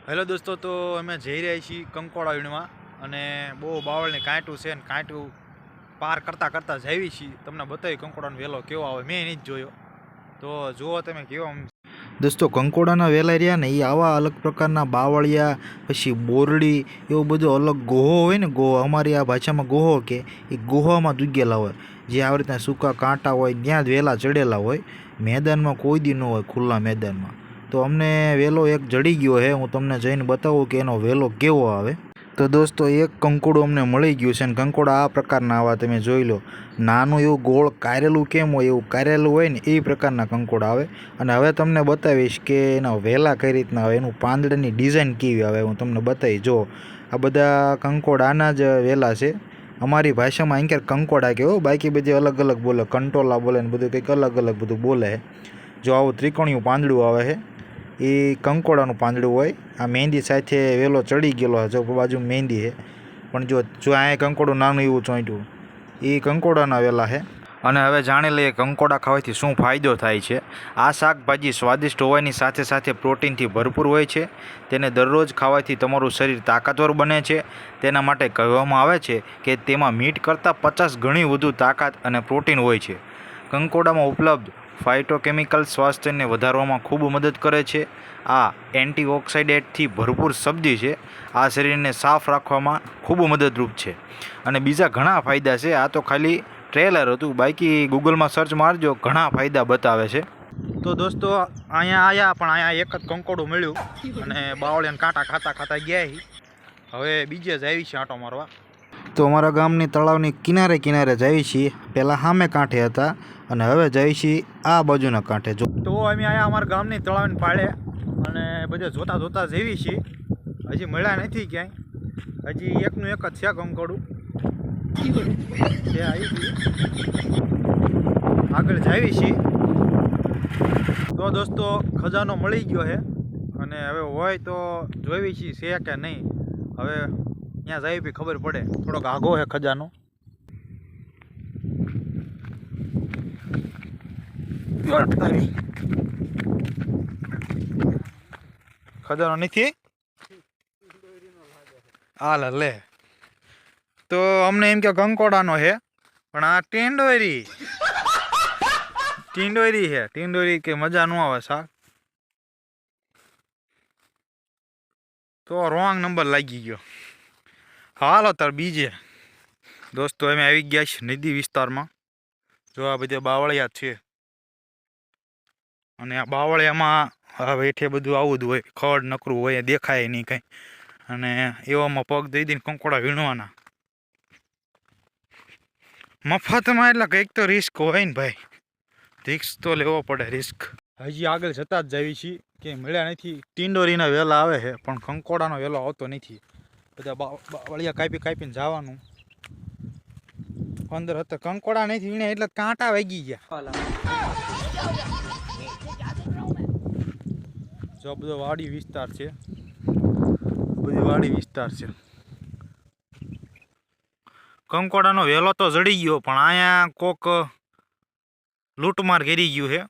Hello દોસ્તો, તો અમે જઈ રહ્યા છીએ કંકોડા વીણવા અને બહુ બાવળની કાંટું છે ને કાંટું પાર કરતાં કરતાં જઈએ છીએ. તમને બતાવી કંકોડાનો વેલો કેવો આવે, મેં નહીં જ જોયો, તો જુઓ તમે કેવો. દોસ્તો, કંકોડાના વેલા રહ્યા ને એ આવા અલગ પ્રકારના બાવળિયા, પછી બોરડી, એવું બધું અલગ ગોહો હોય ને, ગોહો અમારી આ ભાષામાં ગોહો કે, એ ગોહામાં દૂગેલા હોય, જે આવી રીતના સૂકા કાંટા હોય ત્યાં જ વેલા ચડેલા હોય. મેદાનમાં કોઈ દી ન હોય, ખુલ્લા મેદાનમાં. તો અમને વેલો એક જડી ગયો છે, હું તમને જઈને બતાવું કે એનો વેલો કેવો આવે. તો દોસ્તો, એક કંકોડું અમને મળી ગયું છે, અને કંકોડા આ પ્રકારના આવા તમે જોઈ લો. નાનું એવું ગોળ કારેલું કેમ હોય, એવું કારેલું હોય ને એ પ્રકારના કંકોડા આવે. અને હવે તમને બતાવીશ કે એના વેલા કઈ રીતના આવે, એનું પાંદડાની ડિઝાઇન કેવી આવે, હું તમને બતાવીશ. જો આ બધા કંકોડાના જ વેલા છે. અમારી ભાષામાં અહીં કંકોડા કહેવો, બાકી બધી અલગ અલગ બોલે, કંટોલા બોલે ને બધું કંઈક અલગ અલગ બધું બોલે. જો આવું ત્રિકોણિયું પાંદડું આવે છે, એ કંકોડાનું પાંદડું હોય. આ મહેંદી સાથે વેલો ચડી ગયેલો જો બાજુ મહેંદી છે, પણ જો આ કંકોડું નાનું એવું ચોંટ્યું, એ કંકોડાના વેલા છે. અને હવે જાણી લઈએ કંકોડા ખાવાથી શું ફાયદો થાય છે. આ શાકભાજી સ્વાદિષ્ટ હોવાની સાથે સાથે પ્રોટીનથી ભરપૂર હોય છે. તેને દરરોજ ખાવાથી તમારું શરીર તાકાતવર બને છે. તેના માટે કહેવામાં આવે છે કે તેમાં મીઠ કરતાં 50 ગણી વધુ તાકાત અને પ્રોટીન હોય છે. કંકોડામાં ઉપલબ્ધ ફાઇટોકેમિકલ સ્વાસ્થ્યને વધારવામાં ખૂબ મદદ કરે છે. આ એન્ટીઓક્સિડન્ટથી ભરપૂર સબ્જી છે. આ શરીરને સાફ રાખવામાં ખૂબ મદદરૂપ છે અને બીજા ઘણા ફાયદા છે. આ તો ખાલી ટ્રેલર હતું, બાકી ગૂગલમાં સર્ચ મારજો, ઘણા ફાયદા બતાવે છે. તો દોસ્તો, અહીંયા આવ્યા પણ અહીંયા એક જ કંકોડું મળ્યું અને બાવળિયાને કાંટા ખાતા ખાતા ગયા. હવે બીજે જ આવી છે આંટો મારવા. તો અમારા ગામની તળાવની કિનારે કિનારે જઈએ છીએ. પહેલાં સામે કાંઠે હતા અને હવે જઈએ છીએ આ બાજુના કાંઠે. જો તો અમે અહીંયા અમારા ગામની તળાવની પાળે અને બધે જોતા જોતા જઈએ છીએ. હજી મળ્યા નથી ક્યાંય, હજી એકનું એક જ છે કંકોડું. આગળ જઈએ છીએ. તો દોસ્તો, ખજાનો મળી ગયો છે અને હવે હોય તો જોઈ છીએ છે કે નહીં. હવે ત્યાં જઈ બી ખબર પડે. થોડોક આઘો છે ખજાનો. ખજાનો નથી. હાલ લે. તો અમને એમ કે કંકોડાનો છે, પણ આ ટીંડોરી છે. ટીંડોરી કે મજા ન આવે શાક, તો રોંગ નંબર લાગી ગયો. હાલો તાર બીજે. દોસ્તો, અમે આવી ગયા છીએ નદી વિસ્તારમાં. જો આ બધે બાવળિયા છે અને આ બાવળિયામાં હવે હેઠે બધું આવું જ હોય, ખડ નકરું હોય, દેખાય નહીં કંઈ. અને એવામાં પગ દઈ દઈને કંકોડા વીણવાના મફતમાં. એટલે કંઈક તો રિસ્ક હોય ને ભાઈ, રિસ્ક તો લેવો પડે. રિસ્ક હજી આગળ જતા જ જાવી છીએ કે મળ્યા નથી. ટીંડોરીના વેલા આવે છે પણ કંકોડાનો વેલો આવતો નથી. બધા બાવળિયા કાપીને જવાનું. અંદર હતા કંકોડા નથી વીણે એટલે કાંટા વાગી ગયા. જો બધો વાડી વિસ્તાર છે, કંકોડાનો વેલો તો જડી ગયો, પણ અહીંયા કોક લૂંટમાર કરી ગયું છે.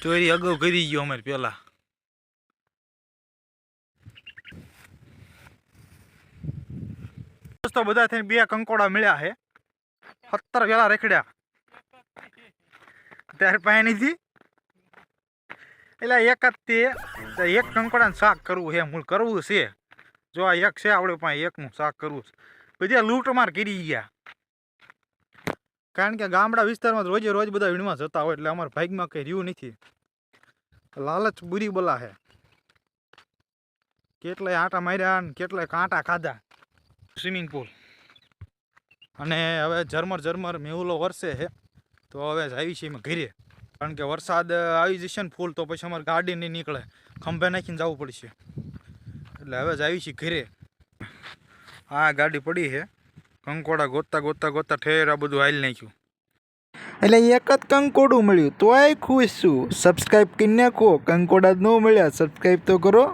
ચોરી અગાઉ કરી ગયો અમારે પેલા. દોસ્તો, બધા થઈને 2 કંકોડા મળ્યા છે. 17 વેલા રખડ્યા ત્યારે પાસે નથી. એટલે એક જ તે એક કંકોડાનું શાક કરવું છે, મૂળ કરવું છે. જો આ એક છે આપણે પાસે, એકનું શાક કરવું છે. બધા લૂંટમાર કરી ગયા, કારણ કે ગામડા વિસ્તારમાં રોજે રોજ બધા વીણવા જતા હોય, એટલે અમારા ભાગમાં કંઈ રહ્યું નથી. લાલચ બુરી બલા છે. કેટલાય આંટા માર્યા ને કેટલાય કાંટા ખાધા. Swimming pool. અને હવે ઝરમર મેહુલો વરસે છે, તો હવે આવી છે એમાં ઘરે, કારણ કે વરસાદ આવી જશે ને ફૂલ, તો પછી અમારે ગાડી નહીં નીકળે, ખંભે નાખીને જવું પડશે. એટલે હવે જ આવી છે ઘરે. આ ગાડી પડી છે. કંકોડા ગોતતા ઠેર આ બધું હાલી નાખ્યું. એટલે એક જ કંકોડું મળ્યું તોય ખુશ છું. સબસ્ક્રાઈબ કરી નાખો. કંકોડા જ ન મળ્યા, સબસ્ક્રાઈબ તો કરો.